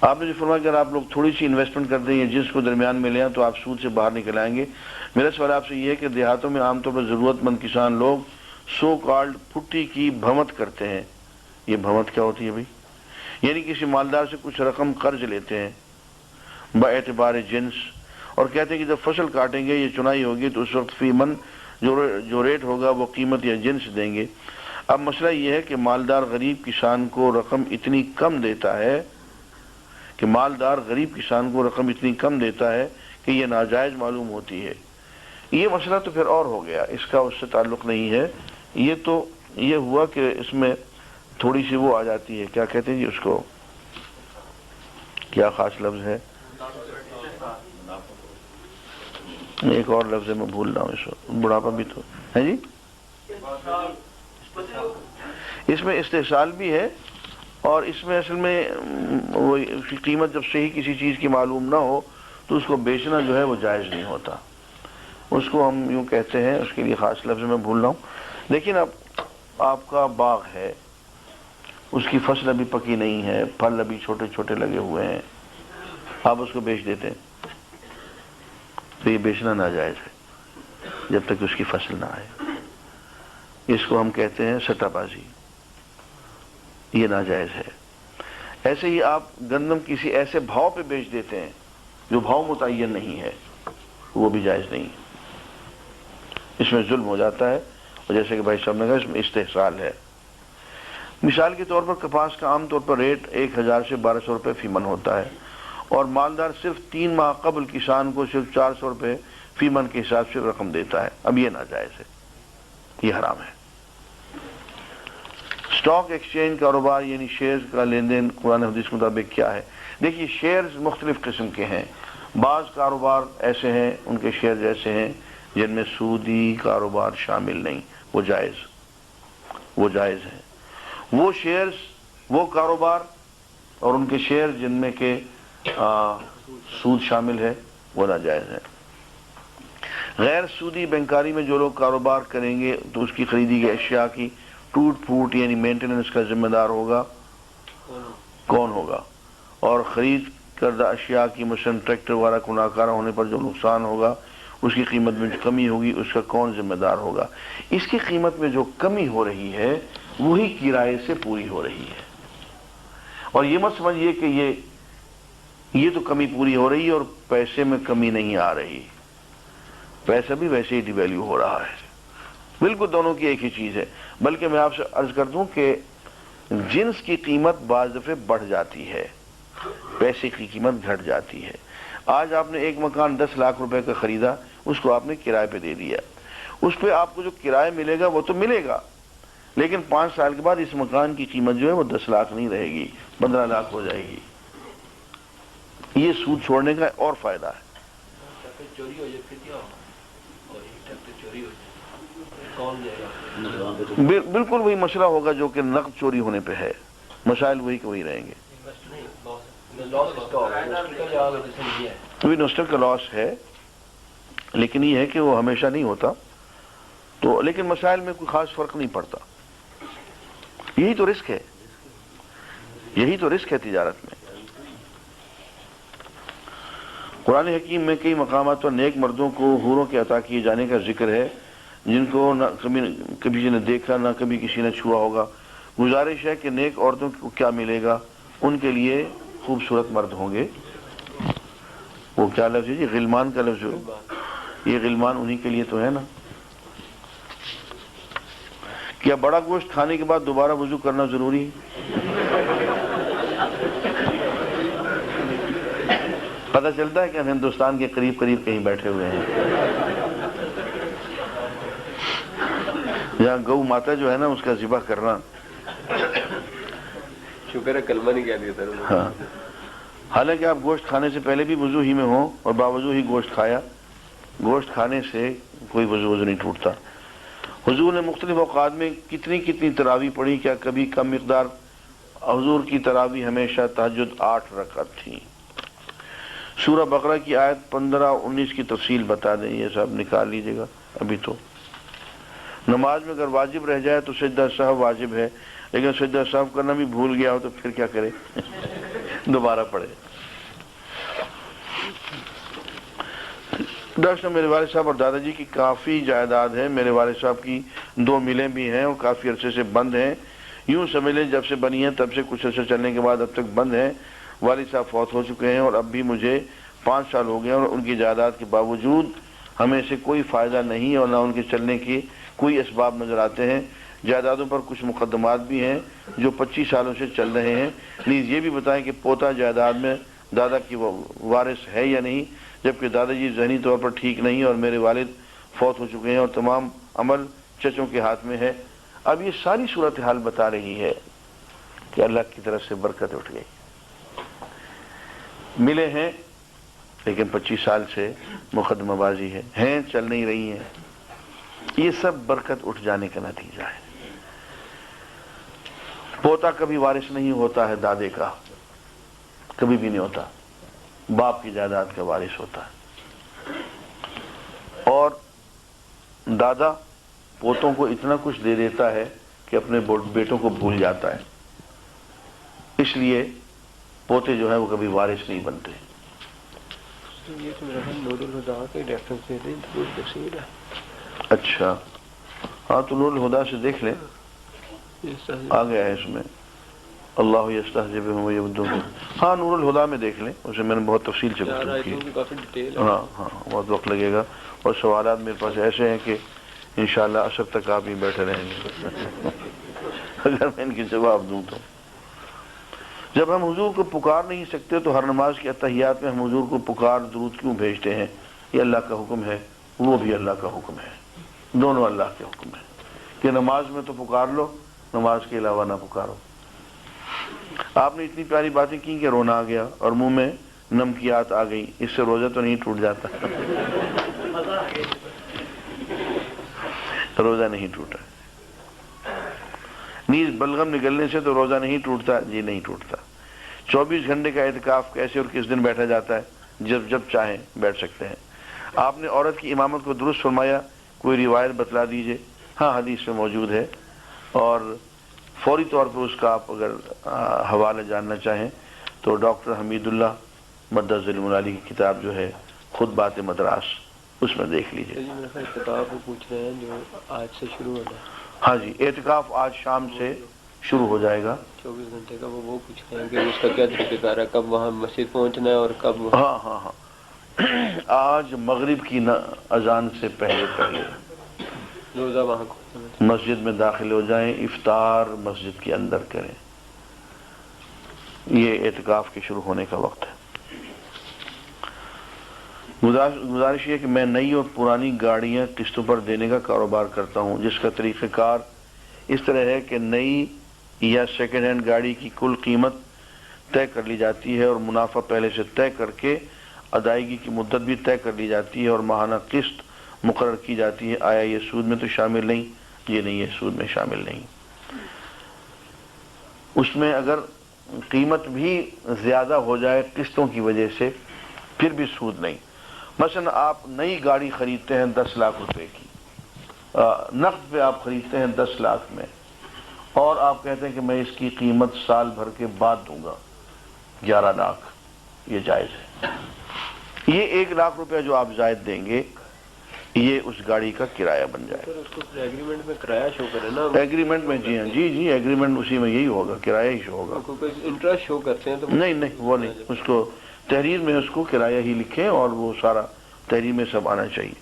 آپ نے جو فرمایا کہ اگر آپ لوگ تھوڑی سی انویسٹمنٹ کر دیں یا جنس کو درمیان میں لیں تو آپ سود سے باہر نکل آئیں گے۔ میرا سوال آپ سے یہ ہے کہ دیہاتوں میں عام طور پر ضرورت مند کسان لوگ سو کالڈ پھٹی کی بھمت کرتے ہیں۔ یہ بھمت کیا ہوتی ہے بھائی؟ یعنی کسی مالدار سے کچھ رقم قرض لیتے ہیں باعتبار جنس، اور کہتے ہیں کہ جب فصل کاٹیں گے یا چنائی ہوگی تو اس وقت فی من جو ریٹ ہوگا وہ قیمت یا جنس دیں گے۔ اب مسئلہ یہ ہے کہ مالدار غریب کسان کو رقم اتنی کم دیتا ہے کہ یہ ناجائز معلوم ہوتی ہے۔ یہ مسئلہ تو پھر اور ہو گیا، اس کا اس سے تعلق نہیں ہے۔ یہ ہوا کہ اس میں تھوڑی سی وہ آ جاتی ہے، کیا کہتے ہیں جی اس کو، کیا خاص لفظ ہے، ایک اور لفظ ہے میں بھول رہا ہوں، اس وقت بڑھاپا بھی تو ہے جی، اس میں استحصال بھی ہے، اور اس میں اصل میں وہ قیمت جب صحیح کسی چیز کی معلوم نہ ہو تو اس کو بیچنا جو ہے وہ جائز نہیں ہوتا، اس کو ہم یوں کہتے ہیں، اس کے لیے خاص لفظ میں بھول رہا ہوں۔ لیکن اب آپ کا باغ ہے، اس کی فصل ابھی پکی نہیں ہے، پھل ابھی چھوٹے چھوٹے لگے ہوئے ہیں، آپ اس کو بیچ دیتے ہیں تو یہ بیچنا ناجائز ہے جب تک اس کی فصل نہ آئے، اس کو ہم کہتے ہیں سٹہ بازی، یہ ناجائز ہے۔ ایسے ہی آپ گندم کسی ایسے بھاؤ پہ بیچ دیتے ہیں جو بھاؤ متعین نہیں ہے، وہ بھی جائز نہیں، اس میں ظلم ہو جاتا ہے، اور جیسے کہ بھائی صاحب نے کہا اس میں استحصال ہے۔ مثال کے طور پر کپاس کا عام طور پر ریٹ 1000 سے 1200 روپے فی من ہوتا ہے، اور مالدار صرف 3 ماہ قبل کسان کو صرف 400 روپے فی من کے حساب سے رقم دیتا ہے۔ اب یہ ناجائز ہے، یہ حرام ہے۔ سٹاک ایکسچینج کاروبار یعنی شیئرز کا لین دین قرآن حدیث کے مطابق کیا ہے؟ دیکھیے شیئرز مختلف قسم کے ہیں، بعض کاروبار ایسے ہیں، ان کے شیئرز ایسے ہیں جن میں سودی کاروبار شامل نہیں، وہ جائز ہیں۔ وہ شیئرز، وہ کاروبار اور ان کے شیئر جن میں کہ سود شامل ہے وہ ناجائز ہیں۔ غیر سودی بینکاری میں جو لوگ کاروبار کریں گے تو اس کی خریدی گئی اشیاء کی ٹوٹ پھوٹ یعنی مینٹیننس کا ذمہ دار ہوگا کون ہوگا، اور خرید کردہ اشیاء کی مثلا ٹریکٹر وغیرہ کو ناکارہ ہونے پر جو نقصان ہوگا، اس کی قیمت میں جو کمی ہوگی اس کا کون ذمہ دار ہوگا؟ اس کی قیمت میں جو کمی ہو رہی ہے وہی کرائے سے پوری ہو رہی ہے، اور یہ مت سمجھیے کہ یہ تو کمی پوری ہو رہی ہے اور پیسے میں کمی نہیں آ رہی، پیسہ بھی ویسے ہی ڈی ویلیو ہو رہا ہے، بالکل دونوں کی ایک ہی چیز ہے۔ بلکہ میں آپ سے عرض کر دوں کہ جنس کی قیمت بعض دفعے بڑھ جاتی ہے، پیسے کی قیمت گھٹ جاتی ہے۔ آج آپ نے ایک مکان 10 لاکھ روپے کا خریدا، اس کو آپ نے کرائے پہ دے دیا، اس پہ آپ کو جو کرایہ ملے گا وہ تو ملے گا، لیکن 5 سال کے بعد اس مکان کی قیمت جو ہے وہ 10 لاکھ نہیں رہے گی، 15 لاکھ ہو جائے گی۔ یہ سود چھوڑنے کا اور فائدہ ہے۔ بالکل وہی مسئلہ ہوگا جو کہ نقد چوری ہونے پہ ہے، مسائل وہی کے وہی رہیں گے۔ انویسٹر کا لاس ہے، لیکن یہ ہے کہ وہ ہمیشہ نہیں ہوتا، تو لیکن مسائل میں کوئی خاص فرق نہیں پڑتا، یہی تو رسک ہے، یہی تو رسک ہے تجارت میں۔ قرآن حکیم میں کئی مقامات پر نیک مردوں کو حوروں کے عطا کیے جانے کا ذکر ہے جن کو نہ کبھی کسی نے دیکھا نہ کبھی کسی نے چھوا ہوگا۔ گزارش ہے کہ نیک عورتوں کو کیا ملے گا؟ ان کے لیے خوبصورت مرد ہوں گے۔ وہ کیا لفظ ہے جی؟ غلمان کا لفظ ہو، یہ غلمان انہی کے لیے تو ہے نا۔ کیا بڑا گوشت کھانے کے بعد دوبارہ وضو کرنا ضروری ہے؟ پتہ چلتا ہے کہ ہم ہندوستان کے قریب قریب کہیں بیٹھے ہوئے ہیں، یہاں گو ماتا جو ہے نا اس کا ذبح کرنا، شکر ہے کلمہ نہیں کہہ دیا تھا۔ ہاں، حالانکہ آپ گوشت کھانے سے پہلے بھی وضو ہی میں ہوں اور باوضو ہی گوشت کھایا، گوشت کھانے سے کوئی وضو نہیں ٹوٹتا۔ حضور نے مختلف اوقات میں کتنی تراویح پڑھی؟ کیا کبھی کم مقدار؟ حضور کی تراویح ہمیشہ تہجد 8 رکعت تھی۔ سورہ بقرہ کی آیت 15-19 کی تفصیل بتا دیں، یہ سب نکال لیجئے گا ابھی تو۔ نماز میں اگر واجب رہ جائے تو سجدہ سہو واجب ہے، لیکن سجدہ سہو کرنا بھی بھول گیا ہو تو پھر کیا کرے؟ دوبارہ پڑھے. ڈاکٹر صاحب میرے والد صاحب اور دادا جی کی کافی جائیداد ہے. میرے والد صاحب کی 2 ملیں بھی ہیں اور کافی عرصے سے بند ہیں. یوں سمجھ لیں جب سے بنی ہیں تب سے کچھ عرصہ چلنے کے بعد اب تک بند ہیں. والد صاحب فوت ہو چکے ہیں اور اب بھی مجھے 5 سال ہو گئے اور ان کی جائیداد کے باوجود ہمیں سے کوئی فائدہ نہیں اور نہ ان کے چلنے کے کوئی اسباب نظر آتے ہیں. جائیدادوں پر کچھ مقدمات بھی ہیں جو 25 سالوں سے چل رہے ہیں. پلیز یہ بھی بتائیں کہ پوتا جائیداد میں دادا کی وارث ہے یا نہیں، جبکہ دادا جی ذہنی طور پر ٹھیک نہیں اور میرے والد فوت ہو چکے ہیں اور تمام عمل چچوں کے ہاتھ میں ہے. اب یہ ساری صورتحال بتا رہی ہے کہ اللہ کی طرف سے برکت اٹھ گئی. ملے ہیں لیکن 25 سال سے مقدمہ بازی ہے، ہیں چل نہیں رہی ہیں. یہ سب برکت اٹھ جانے کا نتیجہ ہے. پوتا کبھی وارث نہیں ہوتا ہے دادے کا، کبھی بھی نہیں ہوتا. باپ کی جائیداد کا وارث ہوتا ہے. اور دادا پوتوں کو اتنا کچھ دے دیتا ہے کہ اپنے بیٹوں کو بھول جاتا ہے. اس لیے پوتے جو ہیں وہ کبھی وارث نہیں بنتے. یہ تو میرا نور الہدا کے ریفرنس دے دیں تو تفسیر ہے. اچھا ہاں تو نور الہدا سے دیکھ لیں، آ گیا ہے اس میں اللہ یستہزئ بہم ویمدہم. ہاں نور الہدا میں دیکھ لیں، اسے میں نے بہت تفصیل سے گفتگو کی. کافی ڈیٹیل ہے. ہاں بہت وقت لگے گا اور سوالات میرے پاس ایسے ہیں کہ انشاءاللہ عصر تک آپ ہی بیٹھے رہیں گے اگر میں ان کے جواب دوں تو. جب ہم حضور کو پکار نہیں سکتے تو ہر نماز کے اتحیات میں ہم حضور کو پکار درود کیوں بھیجتے ہیں؟ یہ اللہ کا حکم ہے، وہ بھی اللہ کا حکم ہے، دونوں اللہ کے حکم ہے کہ نماز میں تو پکار لو، نماز کے علاوہ نہ پکارو. آپ نے اتنی پیاری باتیں کی کہ رونا آ گیا اور منہ میں نمکیات آ گئی. اس سے روزہ تو نہیں ٹوٹ جاتا؟ روزہ نہیں ٹوٹا. نیز بلغم نکلنے سے تو روزہ نہیں ٹوٹتا؟ جی نہیں ٹوٹتا. 24 گھنٹے کا اعتکاف کیسے اور کس دن بیٹھا جاتا ہے؟ جب چاہیں بیٹھ سکتے ہیں. آپ نے عورت کی امامت کو درست فرمایا، کوئی روایت بتلا دیجئے. ہاں حدیث میں موجود ہے اور فوری طور پر اس کا آپ اگر حوالہ جاننا چاہیں تو ڈاکٹر حمید اللہ مدد ذیل المنالی کی کتاب جو ہے خطبات مدراس، اس میں دیکھ لیجئے. کتاب پوچھ رہے ہیں جو آج سے شروع ہونا ہے. ہاں جی اعتکاف آج شام سے شروع ہو جائے گا. 24 گھنٹے کا وہ پوچھ رہے ہیں کہ اس کا کیا طریقہ کار ہے، کب وہاں مسجد پہنچنا ہے اور کب؟ ہاں آج مغرب کی اذان سے پہلے روزہ وہاں مسجد میں داخل ہو جائیں، افطار مسجد کے اندر کریں. یہ اعتکاف کے شروع ہونے کا وقت ہے. گزارش یہ کہ میں نئی اور پرانی گاڑیاں قسطوں پر دینے کا کاروبار کرتا ہوں، جس کا طریقہ کار اس طرح ہے کہ نئی یا سیکنڈ ہینڈ گاڑی کی کل قیمت طے کر لی جاتی ہے اور منافع پہلے سے طے کر کے ادائیگی کی مدت بھی طے کر لی جاتی ہے اور ماہانہ قسط مقرر کی جاتی ہے. آیا یہ سود میں تو شامل نہیں؟ یہ نہیں ہے، سود میں شامل نہیں. اس میں اگر قیمت بھی زیادہ ہو جائے قسطوں کی وجہ سے پھر بھی سود نہیں. مثلا آپ نئی گاڑی خریدتے ہیں 10 لاکھ روپے کی، نقد پہ آپ خریدتے ہیں 10 لاکھ میں اور آپ کہتے ہیں کہ میں اس کی قیمت سال بھر کے بعد دوں گا 11 لاکھ. یہ جائز ہے. یہ 1 لاکھ روپے جو آپ زائد دیں گے یہ اس گاڑی کا کرایہ بن جائے گا. اس کو ایگریمنٹ میں کرایہ شو کرے نا؟ ایگریمنٹ میں جی ہاں جی ایگریمنٹ اسی میں یہی ہوگا، کرایہ ہی شو ہوگا. انٹرسٹ شو کرتے ہیں تو نہیں وہ نہیں، اس کو تحریر میں اس کو کرایہ ہی لکھیں اور وہ سارا تحریر میں سب آنا چاہیے.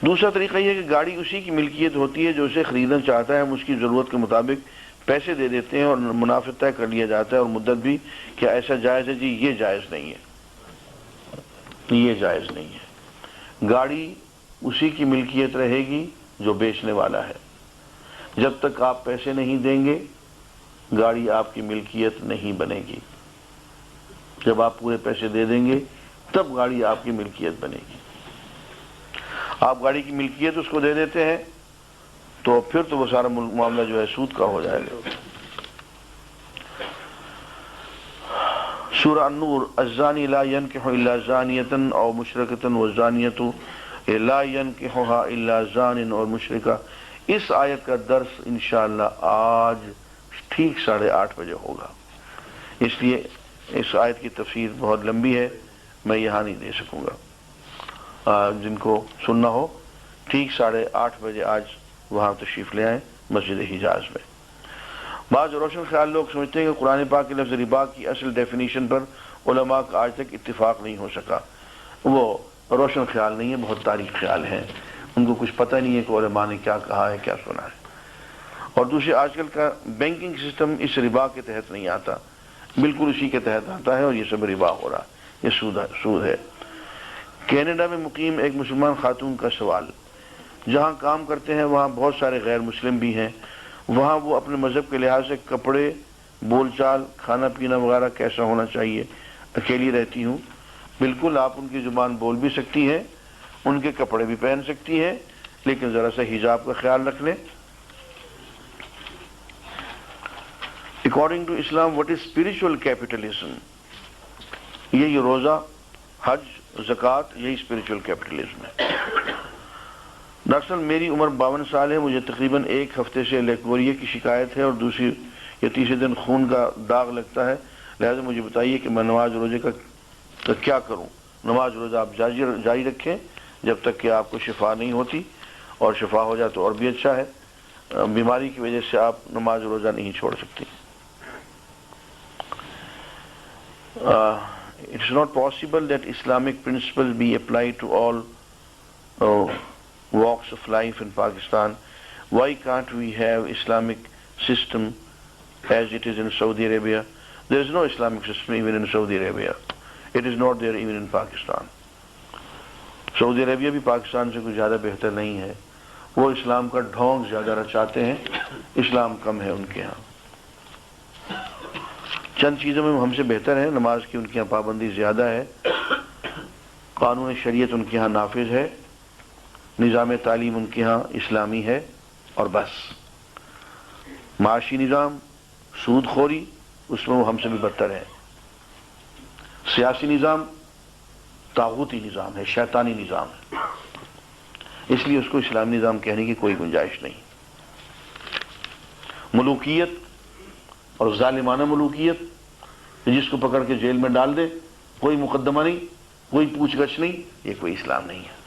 دوسرا طریقہ یہ ہے کہ گاڑی اسی کی ملکیت ہوتی ہے جو اسے خریدنا چاہتا ہے. ہم اس کی ضرورت کے مطابق پیسے دے دیتے ہیں اور منافع طے کر لیا جاتا ہے اور مدت بھی. کیا ایسا جائز ہے؟ جی یہ جائز نہیں ہے، یہ جائز نہیں ہے. گاڑی اسی کی ملکیت رہے گی جو بیچنے والا ہے. جب تک آپ پیسے نہیں دیں گے گاڑی آپ کی ملکیت نہیں بنے گی. جب آپ پورے پیسے دے دیں گے تب گاڑی آپ کی ملکیت بنے گی. آپ گاڑی کی ملکیت اس کو دے دیتے ہیں تو پھر تو وہ سارا معاملہ جو ہے سود کا ہو جائے گا. سورہ النور الزانی لا ينکح الا زانیۃ او مشرکۃ والزانیۃ لا ينکحها الا زان اور مشرکہ. اس آیت کا درس انشاءاللہ آج ٹھیک 8:30 بجے ہوگا. اس لیے اس آیت کی تفسیر بہت لمبی ہے، میں یہاں نہیں دے سکوں گا۔ جن کو سننا ہو ٹھیک 8:30 بجے آج وہاں تشریف لے آئیں مسجد حجاز میں۔ بعض روشن خیال لوگ سمجھتے ہیں کہ قرآن پاک کے لفظ ربا کی اصل ڈیفینیشن پر علماء کا آج تک اتفاق نہیں ہو سکا۔ وہ روشن خیال نہیں ہے، بہت تاریخ خیال ہے، ان کو کچھ پتہ نہیں ہے کہ علماء نے کیا کہا ہے، کیا سنا ہے۔ اور دوسری، آج کل کا بینکنگ سسٹم اس ربا کے تحت نہیں آتا، بالکل اسی کے تحت آتا ہے، اور یہ سب ربا ہو رہا ہے، یہ سود ہے۔ کینیڈا میں مقیم ایک مسلمان خاتون کا سوال، جہاں کام کرتے ہیں وہاں بہت سارے غیر مسلم بھی ہیں، وہاں وہ اپنے مذہب کے لحاظ سے کپڑے، بول چال، کھانا پینا وغیرہ کیسا ہونا چاہیے؟ اکیلی رہتی ہوں۔ بالکل آپ ان کی زبان بول بھی سکتی ہیں، ان کے کپڑے بھی پہن سکتی ہیں، لیکن ذرا سا حجاب کا خیال رکھ لیں۔ According to Islam what is spiritual capitalism? یہ روزہ، حج، زکوٰۃ، یہی اسپرچل کیپٹلزم ہے۔ ڈاکٹر صاحب میری عمر 52 سال ہے، مجھے تقریباً 1 ہفتے سے لیکوریا کی شکایت ہے اور دوسری یا تیسرے دن خون کا داغ لگتا ہے، لہذا مجھے بتائیے کہ میں نماز روزے کا کیا کروں؟ نماز روزہ آپ جاری رکھیں جب تک کہ آپ کو شفا نہیں ہوتی، اور شفا ہو جائے تو اور بھی اچھا ہے۔ بیماری کی وجہ سے آپ نماز روزہ نہیں چھوڑ سکتی۔ It is not possible that Islamic principles be applied to all walks of life in Pakistan. Why can't we have Islamic system as it is in Saudi Arabia? There is no Islamic system even in Saudi Arabia. It is not there even in Pakistan. سعودی عربیہ بھی پاکستان سے کچھ زیادہ بہتر نہیں ہے، وہ اسلام کا ڈھونگ زیادہ رچاتے ہیں، اسلام کم ہے ان کے ہاں۔ چند چیزوں میں ہم سے بہتر ہے، نماز کی ان کے یہاں پابندی زیادہ ہے، قانون شریعت ان کے ہاں نافذ ہے، نظام تعلیم ان کے ہاں اسلامی ہے، اور بس۔ معاشی نظام، سود خوری، اس میں وہ ہم سے بھی بدتر ہے۔ سیاسی نظام طاغوتی نظام ہے، شیطانی نظام ہے، اس لیے اس کو اسلامی نظام کہنے کی کوئی گنجائش نہیں۔ ملوکیت اور ظالمانہ ملوکیت، جس کو پکڑ کے جیل میں ڈال دے، کوئی مقدمہ نہیں، کوئی پوچھ گچھ نہیں، یہ کوئی اسلام نہیں ہے۔